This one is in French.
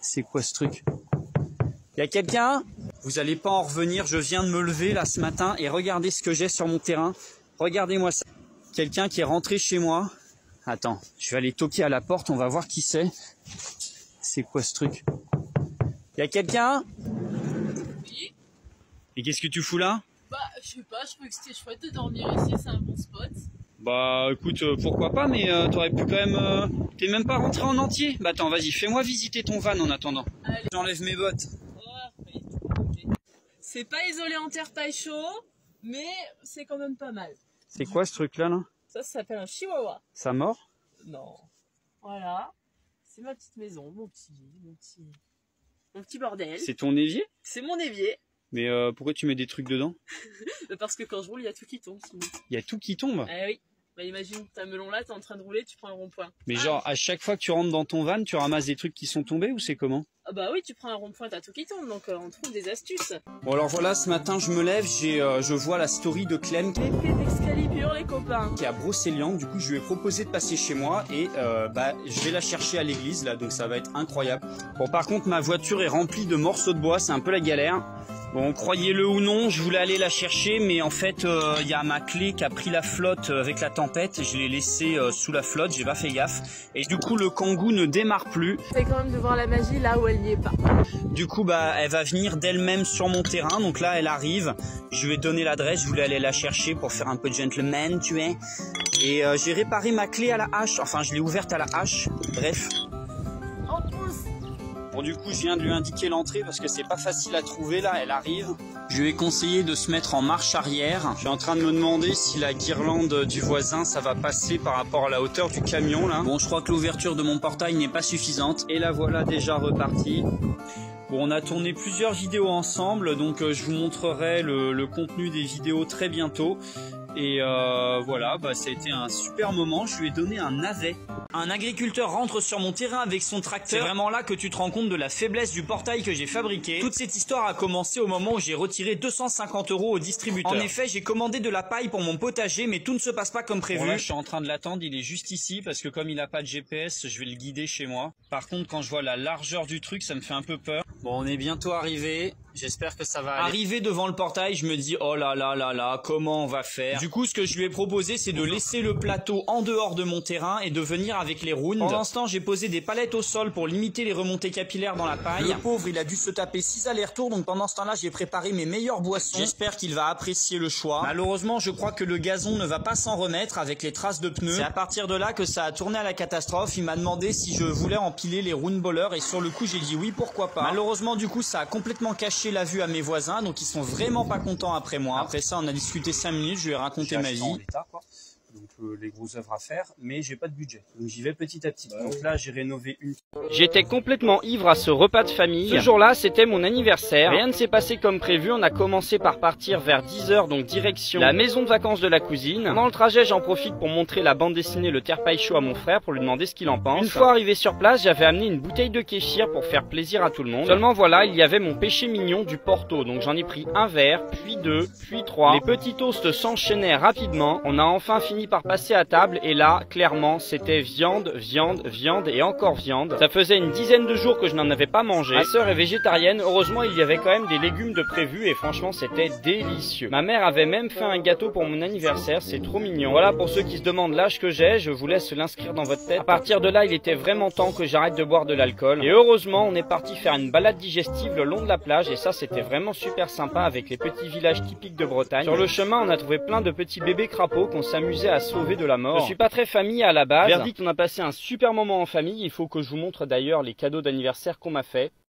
C'est quoi ce truc? Y a quelqu'un? Vous allez pas en revenir, je viens de me lever là ce matin et regardez ce que j'ai sur mon terrain. Regardez-moi ça. Quelqu'un qui est rentré chez moi. Attends, je vais aller toquer à la porte, on va voir qui c'est. C'est quoi ce truc? Y a quelqu'un? Oui. Et qu'est-ce que tu fous là? Bah, je sais pas, je trouvais que c'était chouette de dormir ici, c'est un bon spot. Bah écoute, pourquoi pas, mais t'aurais pu quand même... T'es même pas rentré en entier? Bah attends, vas-y, fais-moi visiter ton van en attendant. Allez. J'enlève mes bottes. C'est pas isolé en terre taille chaud, mais c'est quand même pas mal. C'est quoi ce truc là? Ça s'appelle un chihuahua. Ça mord? Non. Voilà. C'est ma petite maison, mon petit bordel. C'est ton évier? C'est mon évier. Mais pourquoi tu mets des trucs dedans? Parce que quand je roule, il y a tout qui tombe. Il y a tout qui tombe? Eh oui. Bah imagine, ta melon là, t'es en train de rouler, tu prends un rond-point. Mais genre, à chaque fois que tu rentres dans ton van, tu ramasses des trucs qui sont tombés ou c'est comment? Ah bah oui, tu prends un rond-point, t'as tout qui tombe, donc on trouve des astuces. Bon alors voilà, ce matin je me lève, je vois la story de Clem L'épée d'Excalibur, les copains. qui est à Brocéliande. Du coup je lui ai proposé de passer chez moi et bah je vais la chercher à l'église là, donc ça va être incroyable. Bon par contre ma voiture est remplie de morceaux de bois, c'est un peu la galère. Bon, croyez-le ou non, je voulais aller la chercher, mais en fait, il y a ma clé qui a pris la flotte avec la tempête. Je l'ai laissée sous la flotte, j'ai pas fait gaffe. Et du coup, le Kangoo ne démarre plus. C'est quand même de voir la magie là où elle n'y est pas. Du coup, bah, elle va venir d'elle-même sur mon terrain. Donc là, elle arrive. Je lui ai donné l'adresse, je voulais aller la chercher pour faire un peu de gentleman, tu vois. Et j'ai réparé ma clé à la hache. Enfin, je l'ai ouverte à la hache. Bref. Bon du coup je viens de lui indiquer l'entrée parce que c'est pas facile à trouver là, elle arrive. Je lui ai conseillé de se mettre en marche arrière. Je suis en train de me demander si la guirlande du voisin ça va passer par rapport à la hauteur du camion là. Bon je crois que l'ouverture de mon portail n'est pas suffisante. Et la voilà déjà repartie. Bon on a tourné plusieurs vidéos ensemble donc je vous montrerai le contenu des vidéos très bientôt. Et voilà, bah, ça a été un super moment, je lui ai donné un navet. Un agriculteur rentre sur mon terrain avec son tracteur. C'est vraiment là que tu te rends compte de la faiblesse du portail que j'ai fabriqué. Toute cette histoire a commencé au moment où j'ai retiré 250 € au distributeur. En effet, j'ai commandé de la paille pour mon potager, mais tout ne se passe pas comme prévu. Bon, là, je suis en train de l'attendre, il est juste ici, parce que comme il n'a pas de GPS, je vais le guider chez moi. Par contre, quand je vois la largeur du truc, ça me fait un peu peur. Bon, on est bientôt arrivé. J'espère que ça va aller. Arrivé devant le portail, je me dis oh là là là là, comment on va faire? Du coup, ce que je lui ai proposé, c'est de laisser le plateau en dehors de mon terrain et de venir avec les rounds. Pendant ce temps, j'ai posé des palettes au sol pour limiter les remontées capillaires dans la paille. Le pauvre, il a dû se taper 6 allers-retours, donc pendant ce temps-là, j'ai préparé mes meilleures boissons. J'espère qu'il va apprécier le choix. Malheureusement, je crois que le gazon ne va pas s'en remettre avec les traces de pneus. C'est à partir de là que ça a tourné à la catastrophe. Il m'a demandé si je voulais empiler les round ballers et sur le coup, j'ai dit oui, pourquoi pas. Malheureusement, du coup, ça a complètement caché la vue à mes voisins. Donc ils sont vraiment pas contents après moi. Après ça on a discuté 5 minutes, je lui ai raconté ma vie. Donc les grosses œuvres à faire, mais j'ai pas de budget. Donc j'y vais petit à petit. Donc là j'ai rénové une. J'étais complètement ivre à ce repas de famille. Ce jour-là, c'était mon anniversaire. Rien ne s'est passé comme prévu. On a commencé par partir vers 10 h, donc direction la maison de vacances de la cousine. Pendant le trajet, j'en profite pour montrer la bande dessinée Le Terre-Paille Chaud à mon frère pour lui demander ce qu'il en pense. Une fois arrivé sur place, j'avais amené une bouteille de kéfir pour faire plaisir à tout le monde. Seulement voilà, il y avait mon péché mignon du Porto. Donc j'en ai pris un verre, puis 2, puis 3. Les petits toasts s'enchaînaient rapidement. On a enfin fini par passer à table et là, clairement, c'était viande, viande, viande et encore viande. Ça faisait une dizaine de jours que je n'en avais pas mangé. Ma sœur est végétarienne, heureusement il y avait quand même des légumes de prévu et franchement c'était délicieux. Ma mère avait même fait un gâteau pour mon anniversaire, c'est trop mignon. Voilà pour ceux qui se demandent l'âge que j'ai, je vous laisse l'inscrire dans votre tête. À partir de là, il était vraiment temps que j'arrête de boire de l'alcool. Et heureusement, on est parti faire une balade digestive le long de la plage et ça c'était vraiment super sympa avec les petits villages typiques de Bretagne. Sur le chemin, on a trouvé plein de petits bébés crapauds qu'on s'amusait à sauver de la mort. Je suis pas très famille à la base. Verdict, on a passé un super moment en famille. Il faut que je vous montre d'ailleurs les cadeaux d'anniversaire qu'on m'a fait.